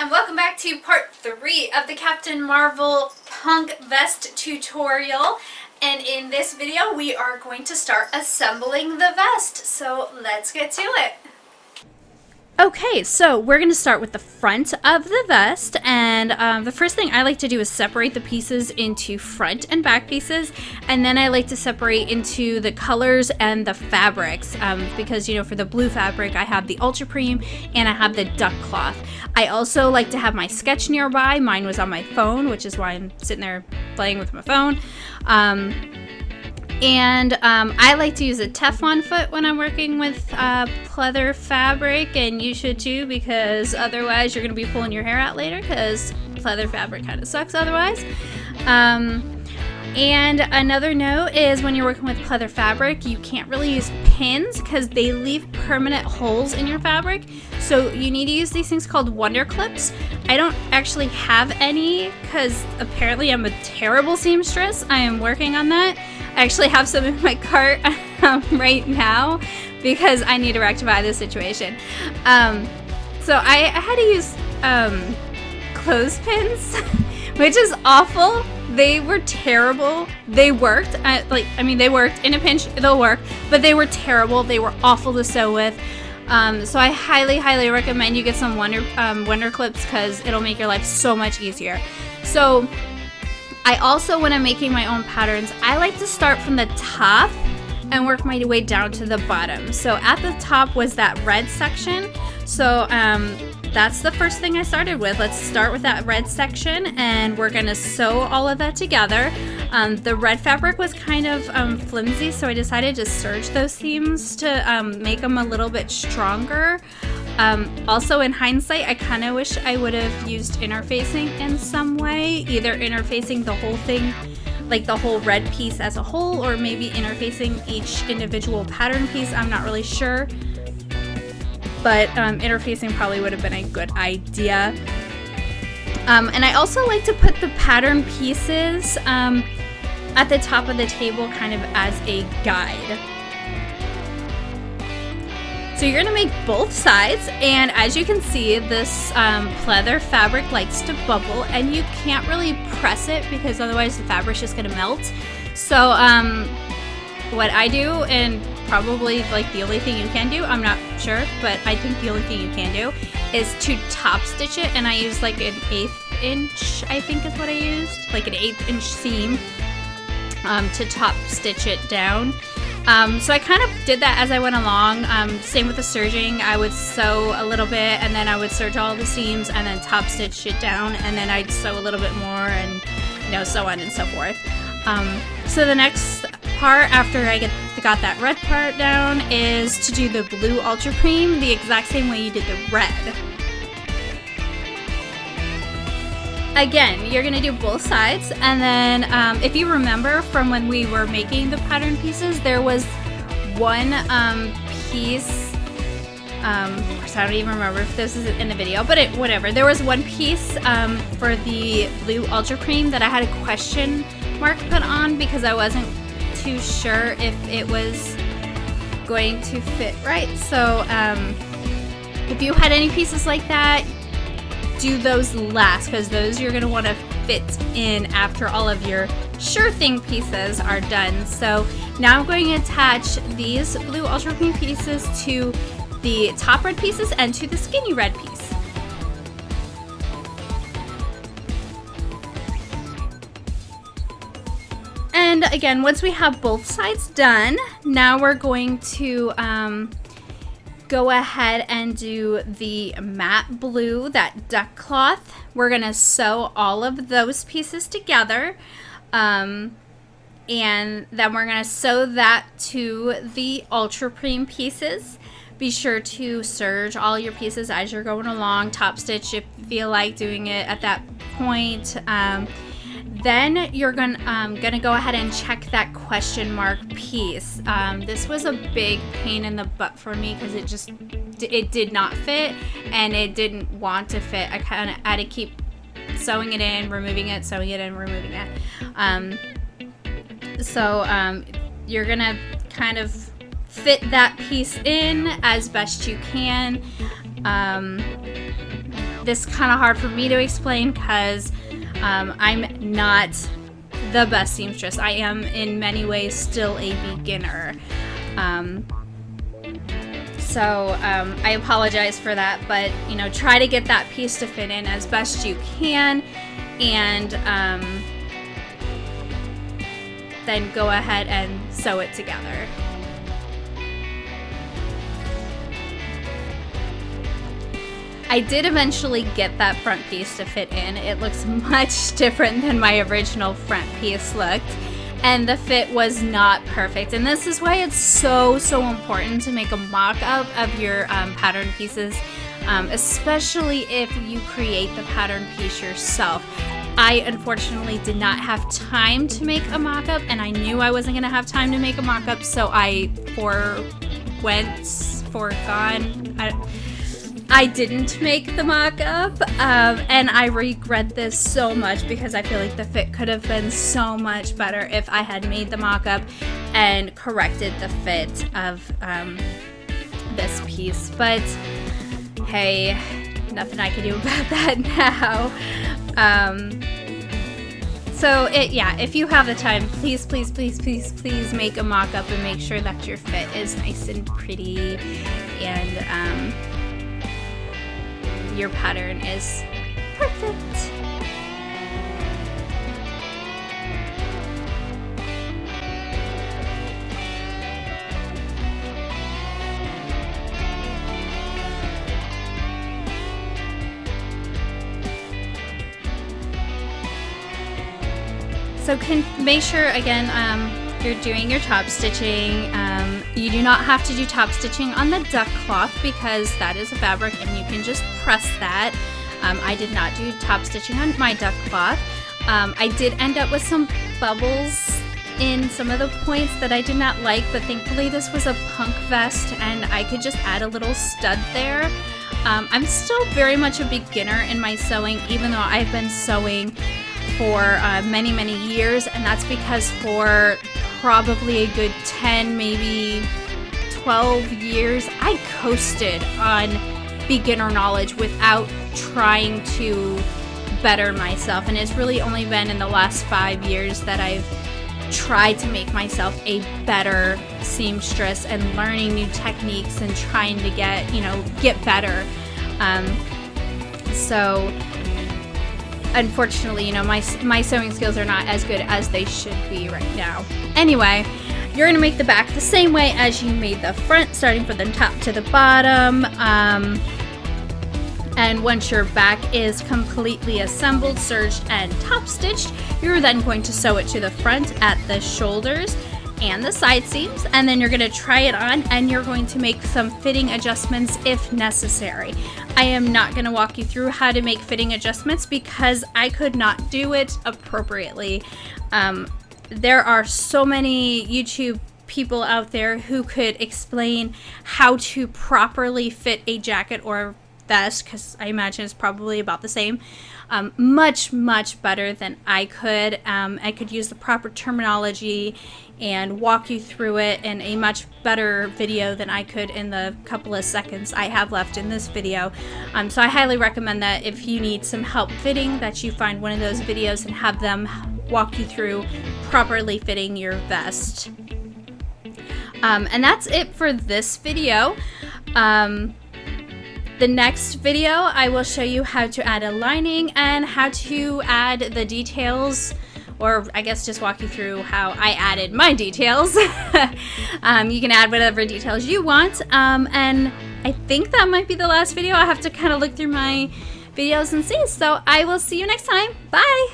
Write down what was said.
and welcome back to part 3 of the Captain Marvel punk vest tutorial. And in this video we are going to start assembling the vest, so let's get to it. Okay, so we're going to start with the front of the vest, and the first thing I like to do is separate the pieces into front and back pieces, and then I like to separate into the colors and the fabrics, because, you know, for the blue fabric I have the ultrapreme and I have the duct cloth. I also like to have my sketch nearby. Mine was on my phone, which is why I'm sitting there playing with my phone. I like to use a Teflon foot when I'm working with pleather fabric, and you should too, because otherwise you're going to be pulling your hair out later, because pleather fabric kind of sucks otherwise. And another note is when you're working with pleather fabric, you can't really use pins because they leave permanent holes in your fabric. So you need to use these things called wonder clips. I don't actually have any because apparently I'm a terrible seamstress. I am working on that. I actually have some in my cart right now because I need to rectify this situation. So I had to use clothespins, which is awful. They were terrible. They worked. They worked. In a pinch, they'll work. But they were terrible. They were awful to sew with. So I highly recommend you get some wonder clips because it'll make your life so much easier. So I also, when I'm making my own patterns, I like to start from the top and work my way down to the bottom. So at the top was that red section. So that's the first thing I started with. Let's start with that red section, and we're gonna sew all of that together. The red fabric was kind of flimsy, so I decided to serge those seams to make them a little bit stronger. Also, in hindsight, I kind of wish I would have used interfacing in some way, either interfacing the whole thing, like the whole red piece as a whole, or maybe interfacing each individual pattern piece. I'm not really sure. But interfacing probably would have been a good idea. And I also like to put the pattern pieces at the top of the table kind of as a guide. So you're gonna make both sides, and as you can see, this pleather fabric likes to bubble, and you can't really press it because otherwise the fabric's just gonna melt. So what I do, and probably like the only thing you can do, I'm not sure, but I think the only thing you can do is to top stitch it, and I use like an 1/8 inch, I think is what I used, like an 1/8 inch seam to top stitch it down. So I kind of did that as I went along. Same with the serging. I would sew a little bit, and then I would serge all the seams, and then top stitch it down, and then I'd sew a little bit more, and so on and so forth. So the next part after I got that red part down is to do the blue ultrapreme the exact same way you did the red. Again, you're gonna do both sides, and then if you remember from when we were making the pattern pieces, there was one piece, of course I don't even remember if this is in the video, but whatever, there was one piece for the blue ultrapreme that I had a question mark put on because I wasn't too sure if it was going to fit right. So if you had any pieces like that, do those last, because those you're going to want to fit in after all of your sure thing pieces are done. So now I'm going to attach these blue ultrapreme pieces to the top red pieces and to the skinny red piece. And again, once we have both sides done, now we're going to go ahead and do the matte blue, that duck cloth. We're going to sew all of those pieces together, and then we're going to sew that to the ultrapreme pieces. Be sure to serge all your pieces as you're going along, top stitch if you feel like doing it at that point. Then you're gonna go ahead and check that question mark piece. This was a big pain in the butt for me because it did not fit, and it didn't want to fit. I kind of had to keep sewing it in, removing it, sewing it in, removing it. You're gonna kind of fit that piece in as best you can. this kind of hard for me to explain because I'm not the best seamstress. I am in many ways still a beginner. So I apologize for that, but you know, try to get that piece to fit in as best you can, and then go ahead and sew it together. I did eventually get that front piece to fit in. It looks much different than my original front piece looked, and the fit was not perfect. And this is why it's so important to make a mock-up of your pattern pieces, especially if you create the pattern piece yourself. I unfortunately did not have time to make a mock-up, and I knew I wasn't gonna have time to make a mock-up, so I I didn't make the mock-up, and I regret this so much because I feel like the fit could have been so much better if I had made the mock-up and corrected the fit of this piece. But hey, nothing I can do about that now. So if you have the time, please make a mock-up and make sure that your fit is nice and pretty, and your pattern is perfect. So make sure again you're doing your top stitching. You do not have to do top stitching on the duck cloth because that is a fabric and you can just press that. I did not do top stitching on my duck cloth. I did end up with some bubbles in some of the points that I did not like, but thankfully this was a punk vest and I could just add a little stud there. I'm still very much a beginner in my sewing, even though I've been sewing for many years, and that's because for probably a good 10, maybe 12 years, I coasted on beginner knowledge without trying to better myself, and it's really only been in the last 5 years that I've tried to make myself a better seamstress and learning new techniques and trying to get better. So unfortunately, my sewing skills are not as good as they should be right now. Anyway, you're going to make the back the same way as you made the front, starting from the top to the bottom. And once your back is completely assembled, serged, and top stitched, you're then going to sew it to the front at the shoulders and the side seams, and then you're going to try it on and you're going to make some fitting adjustments if necessary. I am not going to walk you through how to make fitting adjustments because I could not do it appropriately. There are so many YouTube people out there who could explain how to properly fit a jacket or vest, because I imagine it's probably about the same, much better than I could. I could use the proper terminology and walk you through it in a much better video than I could in the couple of seconds I have left in this video. So I highly recommend that if you need some help fitting, that you find one of those videos and have them walk you through properly fitting your vest. And that's it for this video. The next video, I will show you how to add a lining and how to add the details, or I guess just walk you through how I added my details. You can add whatever details you want. And I think that might be the last video. I'll have to kind of look through my videos and see. So I will see you next time. Bye!